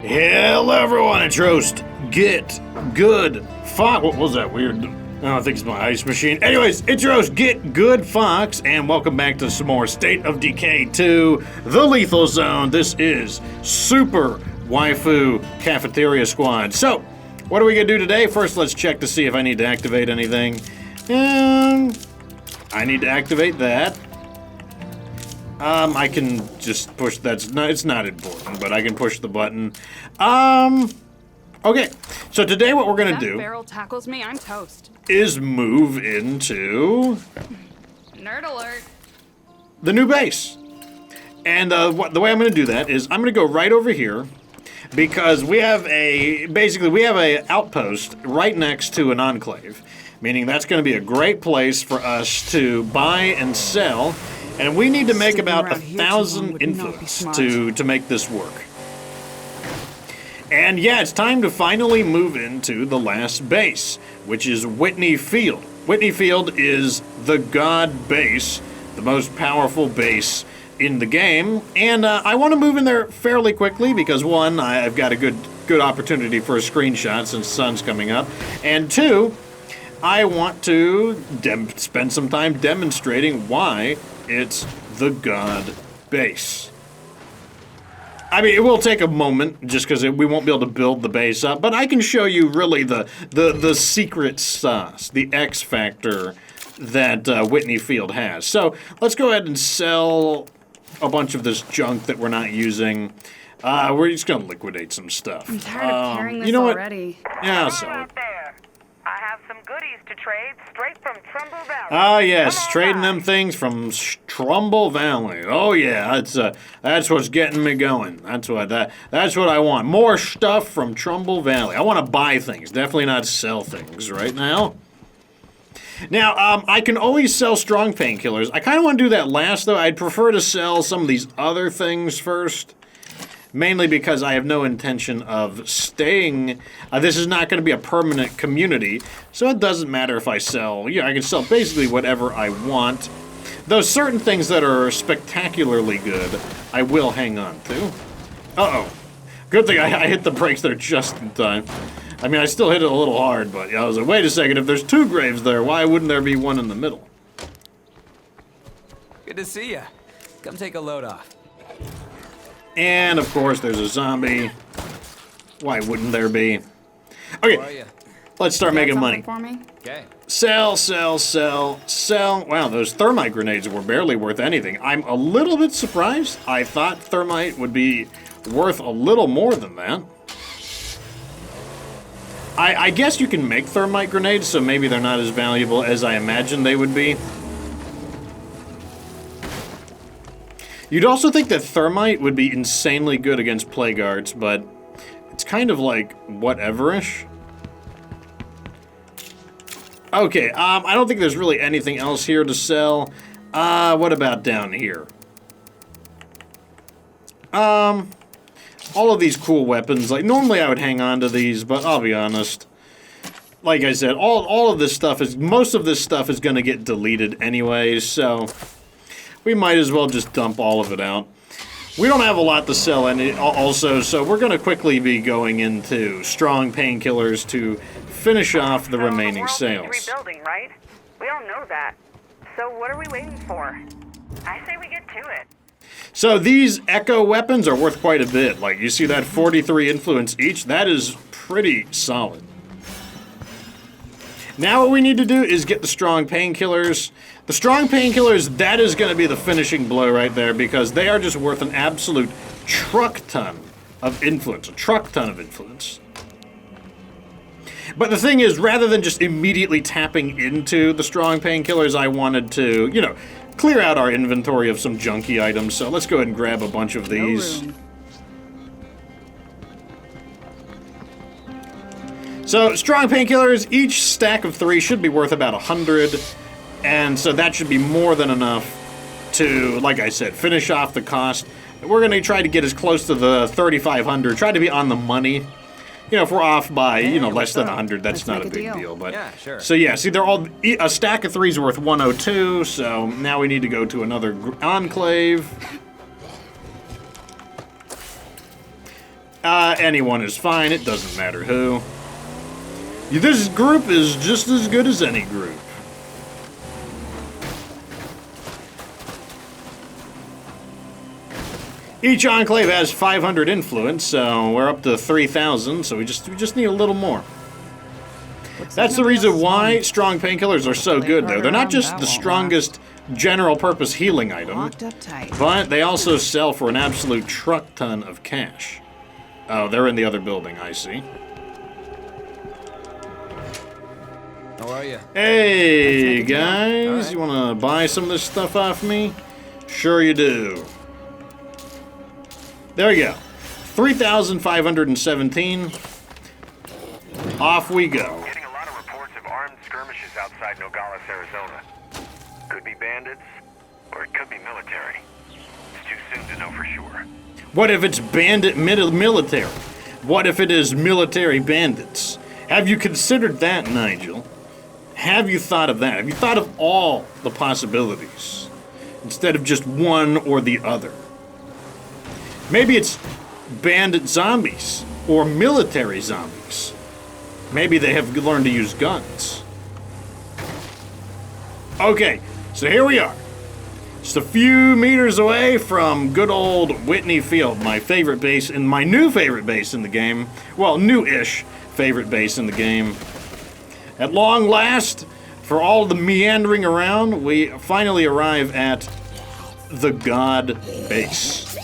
Hello everyone, it's Roast. Get Good Fox. What was that weird? I think it's my ice machine. Anyways, it's Roast. Get Good Fox, and welcome back to some more State of Decay 2, The Lethal Zone. This is Super Waifu Cafeteria Squad. So, what are we gonna do today? First, let's check to see if I need to activate anything. I need to activate that. I can just push it's not important, but I can push the button. Okay, so today what we're gonna do barrel tackles me, I'm toast. Is move into Nerd alert. the new base. And the way I'm gonna do that is I'm gonna go right over here because we have a outpost right next to an enclave, meaning that's gonna be a great place for us to buy and sell. And we need to make about 1,000 influence to make this work. And yeah, it's time to finally move into the last base, which is Whitney Field. Whitney Field is the god base, the most powerful base in the game. And I want to move in there fairly quickly because one, I've got a good opportunity for a screenshot since the sun's coming up. And two, I want to spend some time demonstrating why it's the god base. I mean, it will take a moment just because we won't be able to build the base up, but I can show you really the secret sauce, the X factor that Whitney Field has. So let's go ahead and sell a bunch of this junk that we're not using. We're just gonna liquidate some stuff. I'm tired of carrying this already. Yeah, so. I have some goodies to trade straight from Trumbull Valley. Ah, yes, trading them things from Trumbull Valley. Oh yeah, that's what's getting me going. That's what I want. More stuff from Trumbull Valley. I want to buy things, definitely not sell things right now. Now, I can always sell strong painkillers. I kind of want to do that last though. I'd prefer to sell some of these other things first. Mainly because I have no intention of staying. This is not going to be a permanent community, so it doesn't matter if I sell. Yeah, I can sell basically whatever I want. Though certain things that are spectacularly good, I will hang on to. Uh-oh. Good thing I hit the brakes there just in time. I mean, I still hit it a little hard, but I was like, wait a second, if there's two graves there, why wouldn't there be one in the middle? Good to see ya. Come take a load off. And, of course, there's a zombie. Why wouldn't there be? Okay, let's start making money. For me? Okay. Sell, sell, sell, sell. Wow, those thermite grenades were barely worth anything. I'm a little bit surprised. I thought thermite would be worth a little more than that. I guess you can make thermite grenades, so maybe they're not as valuable as I imagined they would be. You'd also think that thermite would be insanely good against plague arts, but it's kind of like whatever-ish. Okay, I don't think there's really anything else here to sell. What about down here? All of these cool weapons. Like, normally I would hang on to these, but I'll be honest. Like I said, all of this stuff most of this stuff is going to get deleted anyways, so we might as well just dump all of it out. We don't have a lot to sell also, so we're going to quickly be going into strong painkillers to finish off the remaining sales. Rebuilding, right? We all know that. So what are we waiting for? I say we get to it. So these echo weapons are worth quite a bit. Like, you see that 43 influence each? That is pretty solid. Now what we need to do is get the strong painkillers. The strong painkillers, that is going to be the finishing blow right there because they are just worth an absolute truck ton of influence. A truck ton of influence. But the thing is, rather than just immediately tapping into the strong painkillers, I wanted to, you know, clear out our inventory of some junky items. So let's go ahead and grab a bunch of these. So, strong painkillers, each stack of 3 should be worth about 100, and so that should be more than enough to, like I said, finish off the cost. We're going to try to get as close to the 3,500, try to be on the money. You know, if we're off by, you know, less than 100, that's not a big deal. But yeah, sure. So yeah, see, they're all, a stack of 3 is worth 102, so now we need to go to another enclave. Anyone is fine. It doesn't matter who. This group is just as good as any group. Each enclave has 500 influence, so we're up to 3,000. So we just need a little more. That's the reason why strong painkillers are so good, though. They're not just the strongest general-purpose healing item, but they also sell for an absolute truck ton of cash. Oh, they're in the other building, I see. How are you? Hey, guys. You want to buy some of this stuff off me? Sure you do. There you go. 3,517. Off we go. Getting a lot of reports of armed skirmishes outside Nogales, Arizona. Could be bandits, or it could be military. It's too soon to know for sure. What if it's bandit military? What if it is military bandits? Have you considered that, Nigel? Have you thought of that? Have you thought of all the possibilities instead of just one or the other? Maybe it's bandit zombies or military zombies. Maybe they have learned to use guns. Okay, so here we are. Just a few meters away from good old Whitney Field, my favorite base and my new favorite base in the game. Well, new-ish favorite base in the game. At long last, for all the meandering around, we finally arrive at the God Base.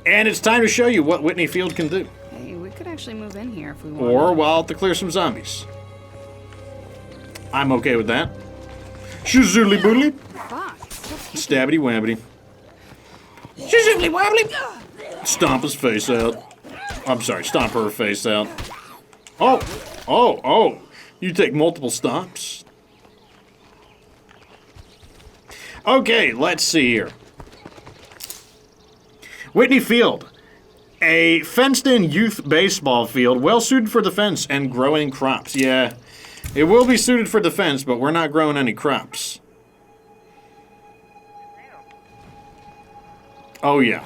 And it's time to show you what Whitney Field can do. Hey, we could actually move in here if we want. Or we'll have to clear some zombies. I'm okay with that. Shazooly boodly. Stabbity wabbity. Shazooly wabbly. Stomp his face out. I'm sorry, stomp her face out. Oh. You take multiple stomps. Okay, let's see here. Whitney Field, a fenced-in youth baseball field, well-suited for defense and growing crops. Yeah, it will be suited for defense, but we're not growing any crops. Oh, yeah.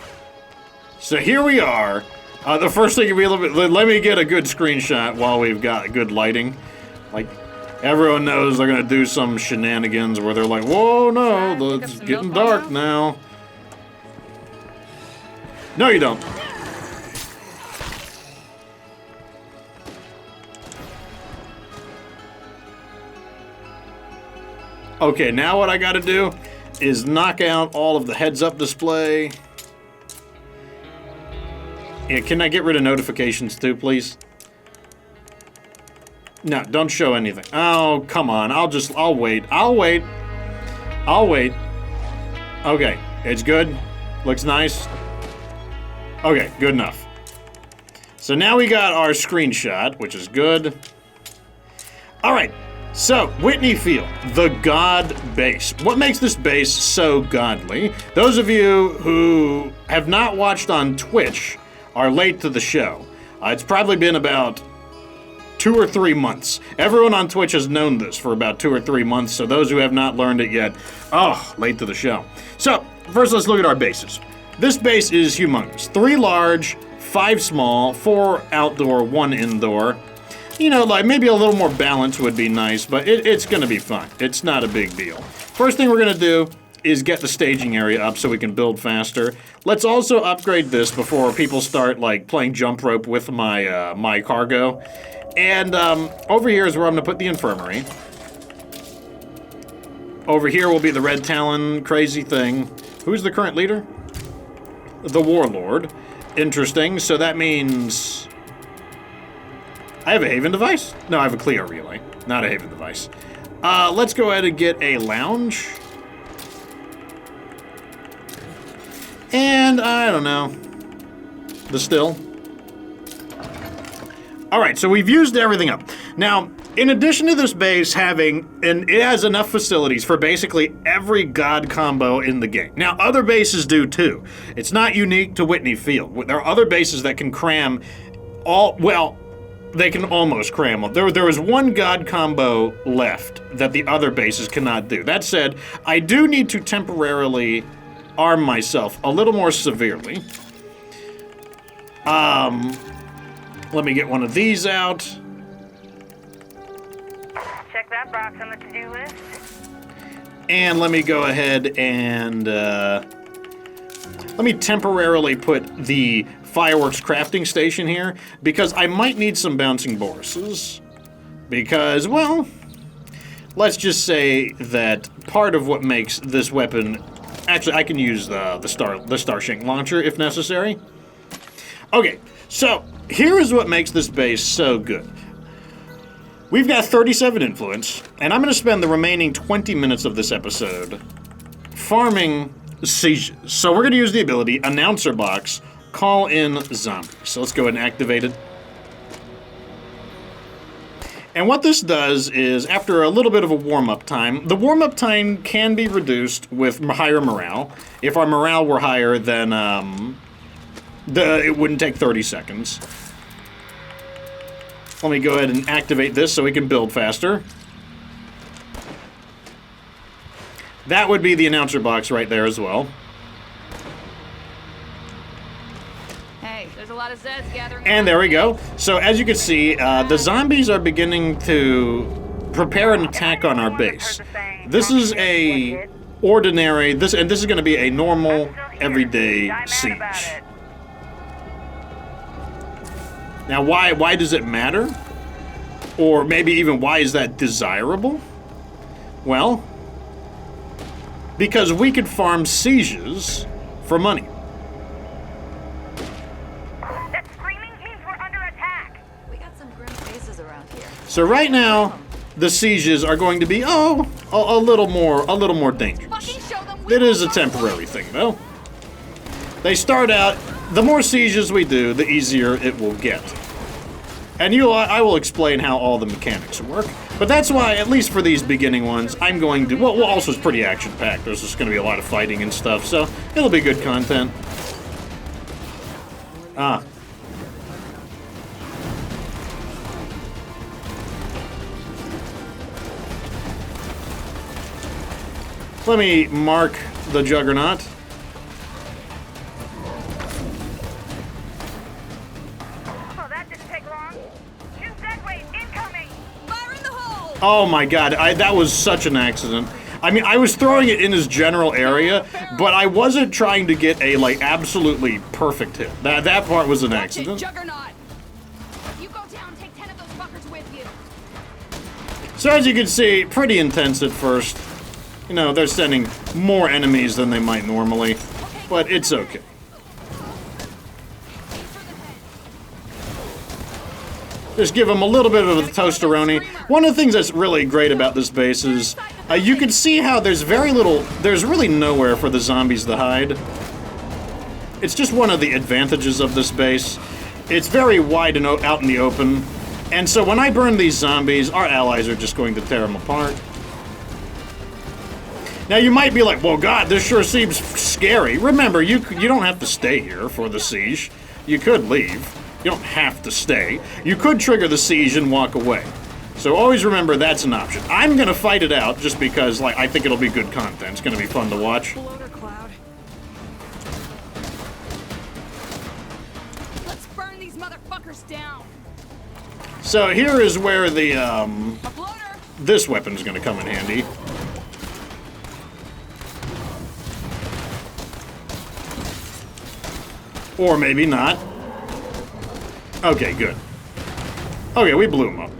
So here we are. The first thing we let me get a good screenshot while we've got good lighting. Like, everyone knows they're going to do some shenanigans where they're like, whoa, no, it's getting dark now. No, you don't. Okay, now what I gotta do is knock out all of the heads-up display. Yeah, can I get rid of notifications too, please? No, don't show anything. Oh, come on. I'll wait. I'll wait. Okay, it's good. Looks nice. Okay, good enough. So now we got our screenshot, which is good. All right, so Whitney Field, the God Base. What makes this base so godly? Those of you who have not watched on Twitch are late to the show. It's probably been about 2 or 3 months. Everyone on Twitch has known this for about 2 or 3 months, so those who have not learned it yet, late to the show. So, first let's look at our bases. This base is humongous. 3 large, 5 small, 4 outdoor, 1 indoor. You know, like maybe a little more balance would be nice, but it's going to be fun. It's not a big deal. First thing we're going to do is get the staging area up so we can build faster. Let's also upgrade this before people start like playing jump rope with my my cargo. And over here is where I'm going to put the infirmary. Over here will be the Red Talon crazy thing. Who's the current leader? The Warlord. Interesting. So that means I have a Haven device? No, I have a Clio relay, not a Haven device. Let's go ahead and get a lounge. And I don't know. The still. All right, so we've used everything up. Now, in addition to this base having, and it has enough facilities for basically every god combo in the game. Now, other bases do too. It's not unique to Whitney Field. There are other bases that can cram they can almost cram them. There is one god combo left that the other bases cannot do. That said, I do need to temporarily arm myself a little more severely. Let me get one of these out. Check that box on the to-do list. And let me go ahead and let me temporarily put the fireworks crafting station here, because I might need some bouncing boruses. Because, well, let's just say that part of what makes this weapon... Actually, I can use the Starshank launcher if necessary. Okay, so here is what makes this base so good. We've got 37 influence, and I'm going to spend the remaining 20 minutes of this episode farming Seizures. So we're going to use the ability, Announcer Box, Call in Zombies. So let's go ahead and activate it. And what this does is, after a little bit of a warm-up time, the warm-up time can be reduced with higher morale. If our morale were higher, then it wouldn't take 30 seconds. Let me go ahead and activate this so we can build faster. That would be the announcer box right there as well. Hey, there's a lot of Zeds gathering. And there we go. So as you can see, the zombies are beginning to prepare an attack on our base. This is a ordinary, this is going to be a normal, everyday siege. Now, why does it matter? Or maybe even why is that desirable? Well, because we could farm Seizures for money. That screaming means we're under attack. We got some grim faces around here. So right now, the Seizures are going to be, a little more dangerous. It is a temporary thing, though. They start out, the more Seizures we do, the easier it will get. And I will explain how all the mechanics work. But that's why, at least for these beginning ones, I'm going to... Well, also it's pretty action-packed. There's just going to be a lot of fighting and stuff, so it'll be good content. Ah. Let me mark the Juggernaut. Oh my god, that was such an accident. I mean, I was throwing it in his general area, but I wasn't trying to get a, like, absolutely perfect hit. That part was an accident. Juggernaut. You go down, take 10 of those fuckers with you. So as you can see, pretty intense at first. You know, they're sending more enemies than they might normally, but it's okay. Just give them a little bit of the toasteroni. One of the things that's really great about this base is you can see how there's really nowhere for the zombies to hide. It's just one of the advantages of this base. It's very wide and out in the open. And so when I burn these zombies, our allies are just going to tear them apart. Now you might be like, well, God, this sure seems scary. Remember, you don't have to stay here for the siege. You could leave. You don't have to stay. You could trigger the siege and walk away. So always remember that's an option. I'm going to fight it out just because, like, I think it'll be good content. It's going to be fun to watch. Let's burn these motherfuckers down. So here is where the this weapon is going to come in handy. Or maybe not. Okay, good. Okay, we blew him up.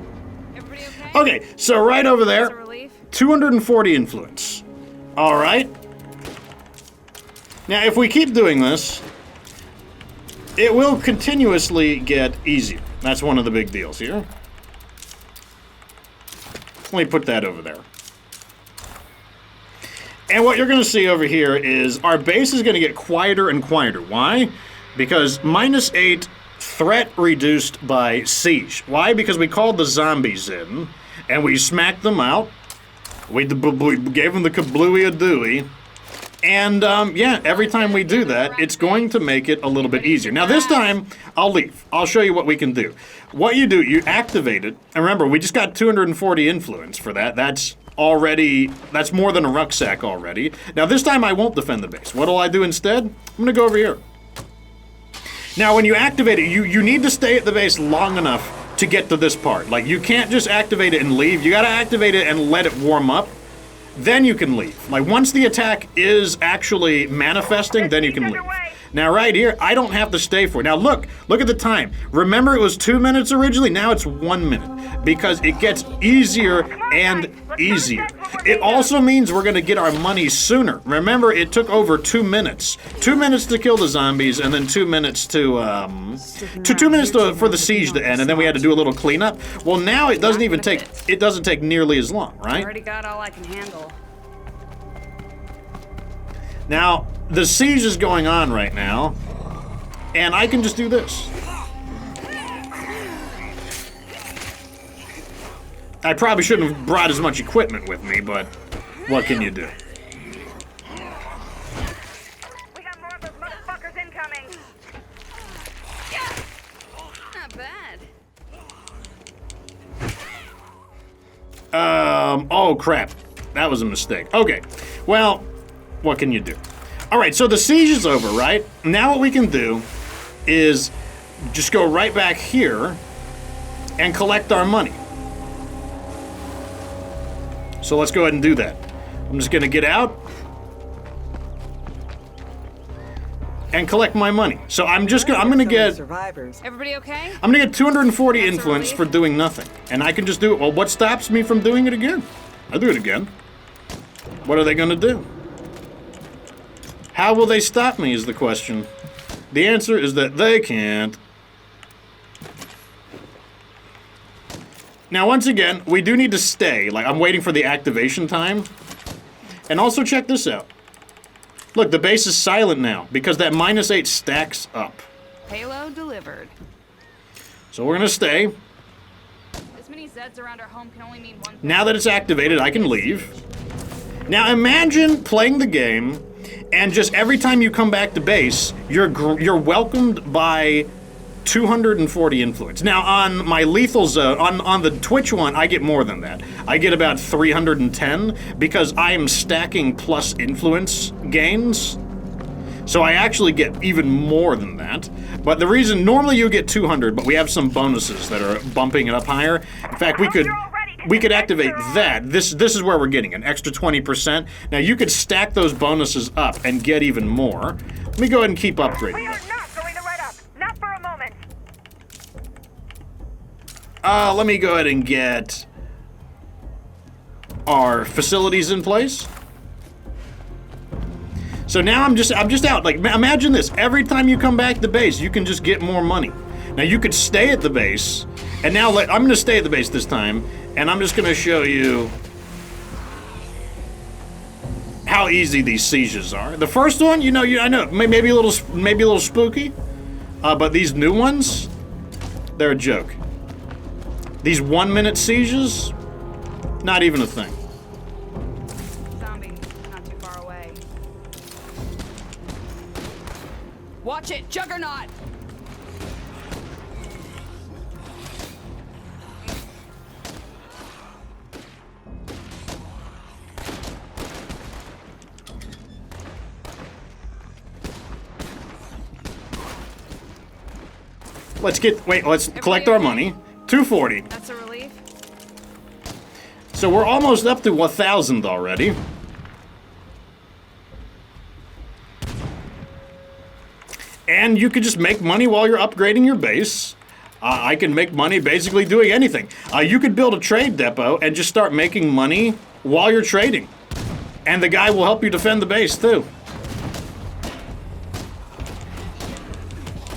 Everybody okay? Okay, so right over That's a there, relief. 240 influence. All right. Now, if we keep doing this, it will continuously get easier. That's one of the big deals here. Let me put that over there. And what you're going to see over here is our base is going to get quieter and quieter. Why? Because -8 threat reduced by siege. Why? Because we called the zombies in, and we smacked them out. We gave them the kablooey-a-dooey. And, yeah, every time we do that, it's going to make it a little bit easier. Now, this time, I'll leave. I'll show you what we can do. What you do, you activate it. And remember, we just got 240 influence for that. That's already, that's more than a rucksack already. Now this time I won't defend the base. What'll I do instead? I'm gonna go over here. Now when you activate it, you need to stay at the base long enough to get to this part. Like, you can't just activate it and leave. You gotta activate it and let it warm up. Then you can leave. Like, once the attack is actually manifesting, then you can leave. Now, right here, I don't have to stay for it. Now, look at the time. Remember, it was 2 minutes originally? Now it's 1 minute. Because it gets easier and easier. It also means we're gonna get our money sooner. Remember, it took over 2 minutes. 2 minutes to kill the zombies, and then 2 minutes to, 2 minutes for the siege to end, and then we had to do a little cleanup. Well, now it doesn't even take, it doesn't take nearly as long, right? Already got all I can handle. Now, the siege is going on right now, and I can just do this. I probably shouldn't have brought as much equipment with me, but what can you do? We got more of those motherfuckers incoming. Not bad. Oh crap. That was a mistake. Okay, well, what can you do? All right, so the siege is over, right? Now what we can do is just go right back here and collect our money. So let's go ahead and do that. I'm just gonna get out and collect my money. So I'm gonna get survivors. Everybody okay? I'm gonna get 240 That's a influence relief. for doing nothing. And I can just do it. Well, what stops me from doing it again? I'll do it again. What are they gonna do? How will they stop me is the question. The answer is that they can't. Now, once again, we do need to stay. Like, I'm waiting for the activation time. And also check this out. Look, the base is silent now because that -8 stacks up. Payload delivered. So we're gonna stay. This many Zeds around our home can only mean one thing. Now that it's activated, I can leave. Now imagine playing the game, and just every time you come back to base, you're welcomed by 240 influence. Now on my lethal zone, on the Twitch one, I get more than that. I get about 310 because I am stacking plus influence gains. So I actually get even more than that. But the reason, normally you get 200, but we have some bonuses that are bumping it up higher. In fact, we could activate that. This is where we're getting an extra 20%. Now you could stack those bonuses up and get even more. Let me go ahead and keep upgrading We them. are not going to let up. Not for a moment. Let me go ahead and get our facilities in place. So now I'm just out. Like, imagine this. Every time you come back to base, you can just get more money. Now you could stay at the base, and now I'm gonna stay at the base this time, and I'm just gonna show you how easy these sieges are. The first one, I know, maybe a little spooky, but these new ones, they're a joke. These 1-minute sieges, not even a thing. Zombie, not too far away. Watch it, Juggernaut! Let's collect our money. 240. That's a relief. So we're almost up to 1,000 already. And you could just make money while you're upgrading your base. I can make money basically doing anything. You could build a trade depot and just start making money while you're trading. And the guy will help you defend the base too.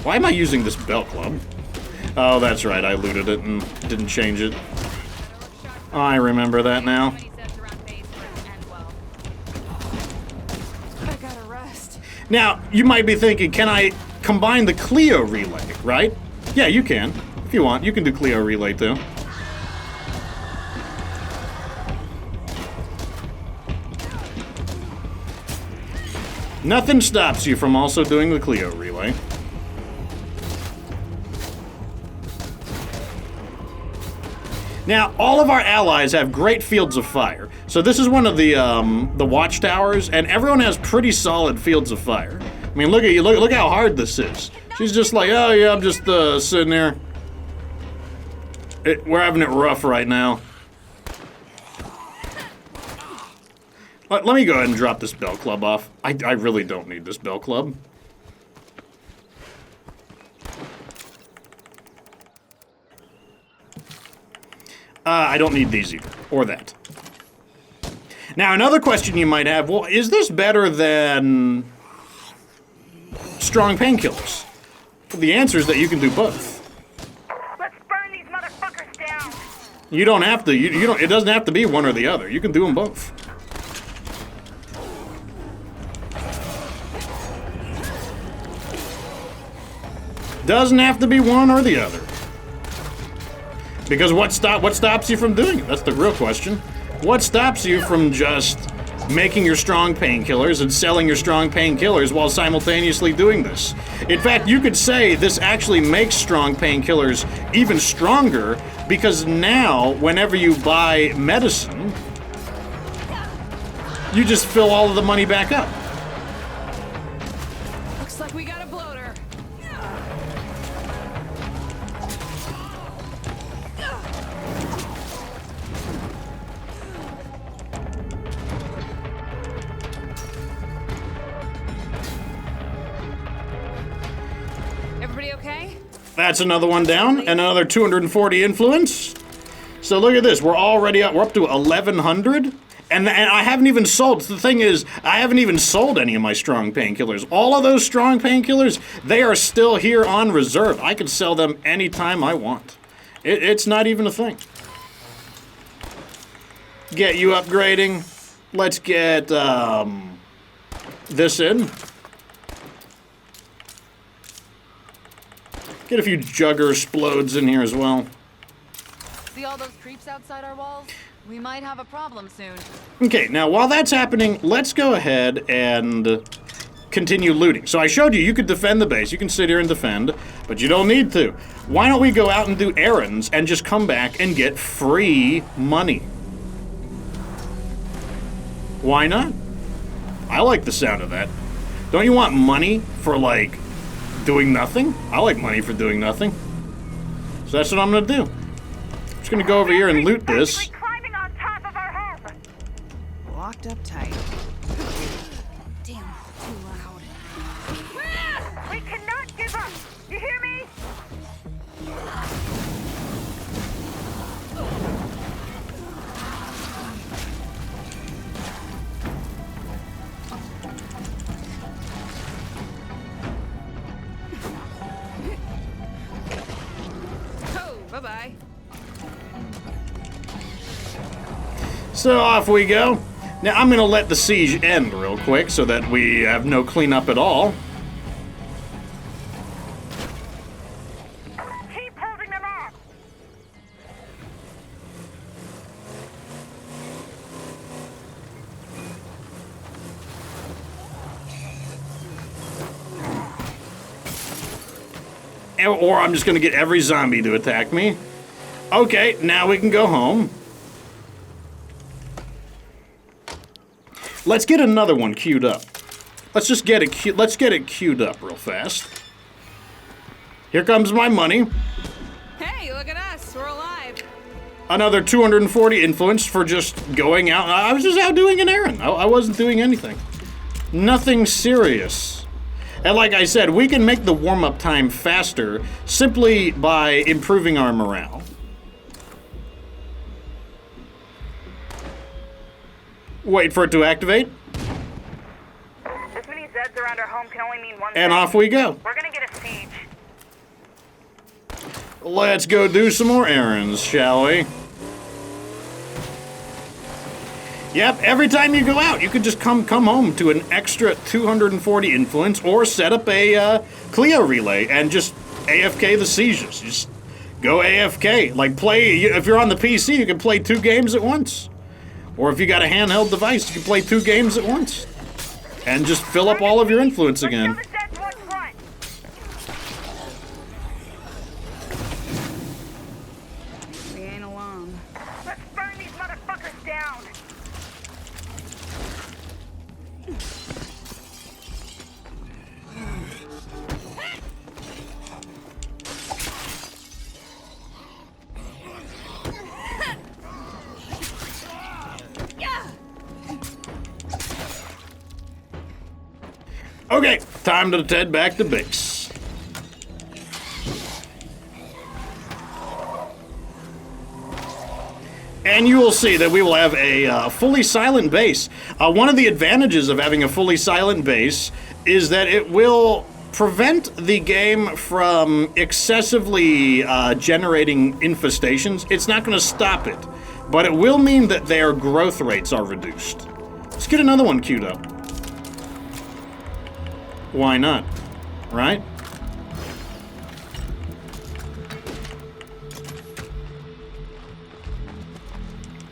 Why am I using this belt club? Oh, that's right, I looted it and didn't change it. I remember that now. Many Zeds around base wouldn't end well. I gotta rest. Now, you might be thinking, can I combine the Clio relay, right? Yeah, you can. If you want, you can do Clio relay too. Nothing stops you from also doing the Clio relay. Now, all of our allies have great fields of fire. So this is one of the watchtowers, and everyone has pretty solid fields of fire. I mean, look at you. Look how hard this is. She's just like, oh yeah, I'm just sitting there. We're having it rough right now. Let me go ahead and drop this bell club off. I really don't need this bell club. I don't need these either, or that. Now, another question you might have, well, is this better than strong painkillers? Well, the answer is that you can do both. Let's burn these motherfuckers down. You don't have to, you don't, it doesn't have to be one or the other. You can do them both. Doesn't have to be one or the other. Because what stops you from doing it? That's the real question. What stops you from just making your strong painkillers and selling your strong painkillers while simultaneously doing this? In fact, you could say this actually makes strong painkillers even stronger because now, whenever you buy medicine, you just fill all of the money back up. Looks like we got a bloater. Everybody okay? That's another one down, and another 240 influence. So look at this, we're already up, we're up to 1,100, and I haven't even sold, the thing is, I haven't even sold any of my strong painkillers. All of those strong painkillers, they are still here on reserve. I can sell them anytime I want. It's not even a thing. Get you upgrading. Let's get this in. Get a few jugger explodes in here as well. See all those creeps outside our walls? We might have a problem soon. Okay, now while that's happening, let's go ahead and continue looting. So I showed you could defend the base. You can sit here and defend, but you don't need to. Why don't we go out and do errands and just come back and get free money? Why not? I like the sound of that. Don't you want money for, like, doing nothing? I like money for doing nothing. So that's what I'm gonna do. I'm just gonna go over here and loot this. Climbing on top of our home. Locked up tight. Damn, too loud. We cannot give up. You hear me? Oh, bye-bye. So off we go. Now I'm gonna let the siege end real quick so that we have no cleanup at all. Keep holding them off. Or I'm just gonna get every zombie to attack me. Okay, now we can go home. Let's get another one queued up. Let's just get it let's get it queued up real fast. Here comes my money. Hey, look at us. We're alive. Another 240 influence for just going out. I was just out doing an errand. I wasn't doing anything. Nothing serious. And like I said, we can make the warm-up time faster simply by improving our morale. Wait for it to activate. This many Zeds around our home can only mean one And thing. off we go. We're gonna get a siege. Let's go do some more errands, shall we? Yep, every time you go out, you can just come home to an extra 240 influence or set up a Clio relay and just AFK the Seizures. Just go AFK. Like play, if you're on the PC, you can play 2 games at once. Or if you got a handheld device, you can play 2 games at once. And just fill up all of your influence again. Let's show the Zeds what's what. We ain't alone. Okay, time to head back to base. And you will see that we will have a fully silent base. One of the advantages of having a fully silent base is that it will prevent the game from excessively generating infestations. It's not going to stop it, but it will mean that their growth rates are reduced. Let's get another one queued up. Why not? Right?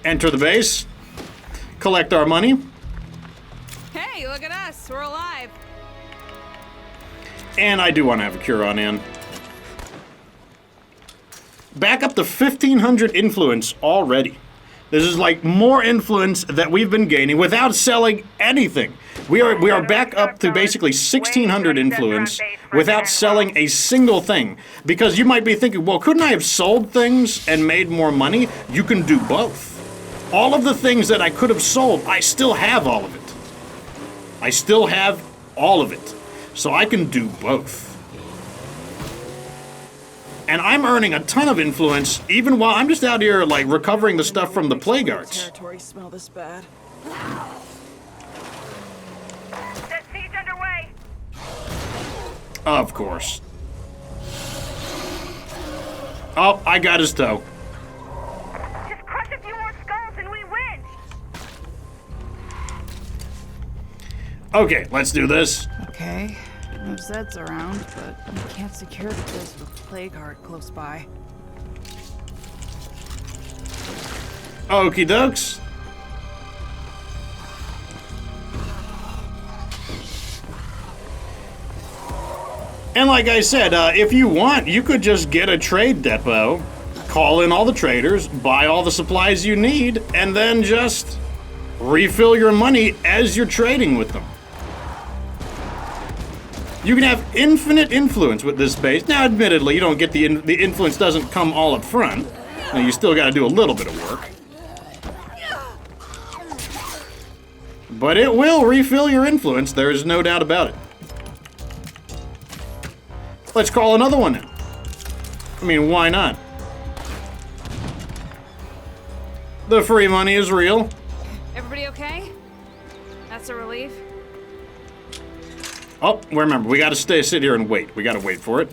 Enter the base. Collect our money. Hey, look at us. We're alive. And I do want to have a cure on in. Back up to 1,500 influence already. This is like more influence that we've been gaining without selling anything. We are back up to basically 1,600 influence without selling a single thing. Because you might be thinking, well, couldn't I have sold things and made more money? You can do both. All of the things that I could have sold, I still have all of it. I still have all of it. So I can do both. And I'm earning a ton of influence even while I'm just out here like recovering the stuff from the plague arts. Territory smell this bad. That siege underway. Of course. Oh, I got his toe. Just crush a few more skulls and we win. Okay, let's do this. Okay. No Zeds around, but we can't secure the place with Plague Heart close by. Okie dokes. And like I said, if you want, you could just get a trade depot, call in all the traders, buy all the supplies you need, and then just refill your money as you're trading with them. You can have infinite influence with this base. Now, admittedly, you don't get the influence doesn't come all up front. Now, you still got to do a little bit of work. But it will refill your influence. There is no doubt about it. Let's call another one in. I mean, why not? The free money is real. Everybody okay? That's a relief. Oh, remember, we got to sit here and wait. We got to wait for it.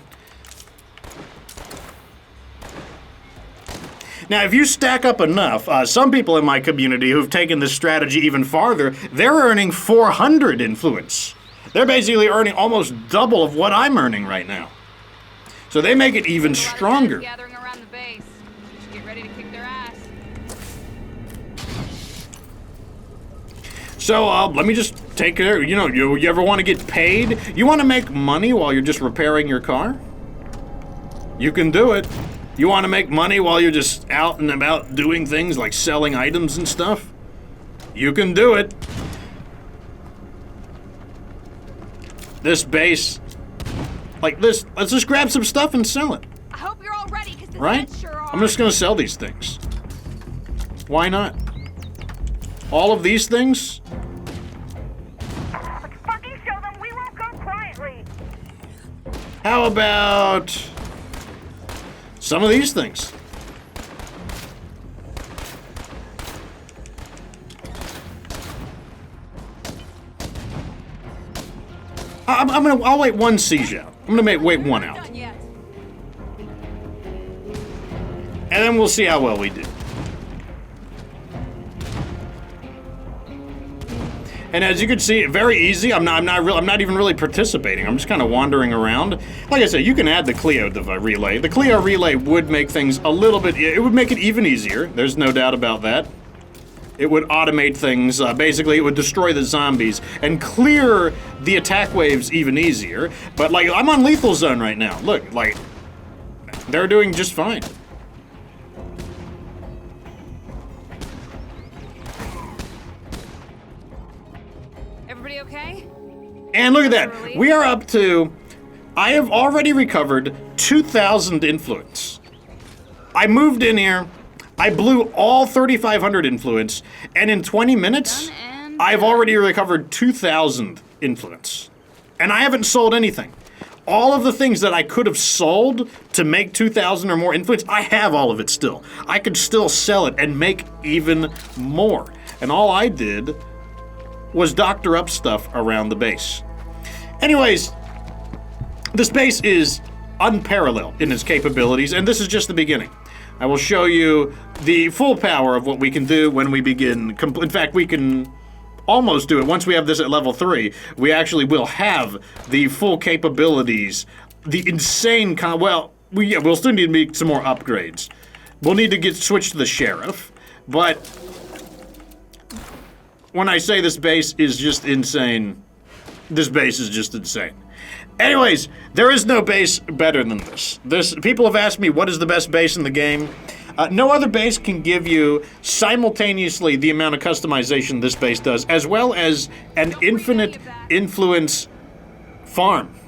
Now, if you stack up enough, some people in my community who've taken this strategy even farther, they're earning 400 influence. They're basically earning almost double of what I'm earning right now. So they make it even stronger. Gathering around the base. We should get ready to kick their ass. So, let me just take care. You know, you ever want to get paid? You want to make money while you're just repairing your car? You can do it. You want to make money while you're just out and about doing things like selling items and stuff? You can do it. This base, like this, let's just grab some stuff and sell it. I hope you're all ready, because the Right? Zeds sure are. I'm just going to sell these things. Why not? All of these things? Let's fucking show them we won't go quietly. How about some of these things? I'll wait one siege out. I'm gonna wait one out. Done yet. And then we'll see how well we do. And as you can see, very easy. I'm not even really participating. I'm just kind of wandering around. Like I said, you can add the Clio relay. The Clio relay would make things a little bit. It would make it even easier. There's no doubt about that. It would automate things. Basically, it would destroy the zombies and clear the attack waves even easier. But like, I'm on lethal zone right now. Look, like, they're doing just fine. Everybody okay? And look at that. We are up to, I have already recovered 2,000 influence. I moved in here, I blew all 3,500 influence, and in 20 minutes, Done and I've already recovered 2,000 influence. And I haven't sold anything. All of the things that I could have sold to make 2,000 or more influence, I have all of it still. I could still sell it and make even more. And all I did was doctor up stuff around the base. Anyways, this base is unparalleled in its capabilities, and this is just the beginning. I will show you the full power of what we can do when we begin. In fact, we can almost do it. Once we have this at level 3, we actually will have the full capabilities, the insane we'll still need to make some more upgrades. We'll need to switch to the sheriff, but when I say this base is just insane, this base is just insane. Anyways, there is no base better than this. People have asked me what is the best base in the game. No other base can give you simultaneously the amount of customization this base does, as well as an infinite influence farm.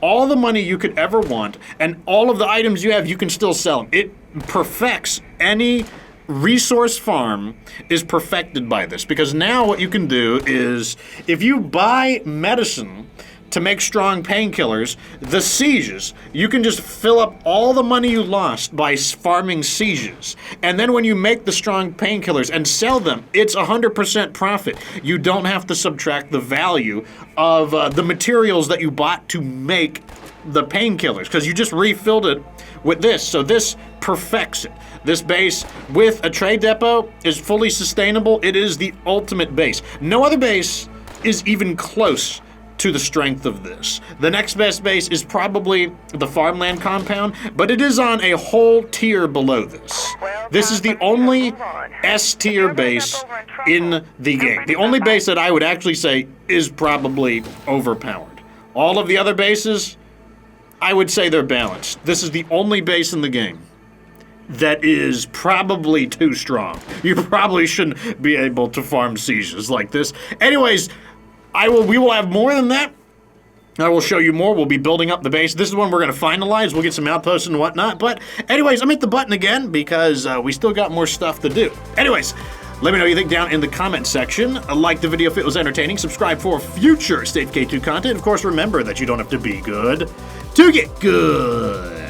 All the money you could ever want, and all of the items you have, you can still sell them. It perfects any resource farm is perfected by this, because now what you can do is, if you buy medicine to make strong painkillers, the Seizures, you can just fill up all the money you lost by farming Seizures. And then when you make the strong painkillers and sell them, it's 100% profit. You don't have to subtract the value of the materials that you bought to make the painkillers, because you just refilled it with this. So this perfects it. This base with a trade depot is fully sustainable. It is the ultimate base. No other base is even close to the strength of this. The next best base is probably the farmland compound, but it is on a whole tier below this. This is the only S tier base in the game. The only base that I would actually say is probably overpowered. All of the other bases, I would say they're balanced. This is the only base in the game that is probably too strong. You probably shouldn't be able to farm Seizures like this. Anyways, we will have more than that. I will show you more. We'll be building up the base. This is one we're going to finalize. We'll get some outposts and whatnot. But anyways, I'm hit the button again because we still got more stuff to do. Anyways, let me know what you think down in the comment section. Like the video if it was entertaining. Subscribe for future State of Decay 2 content. Of course, remember that you don't have to be good to get good.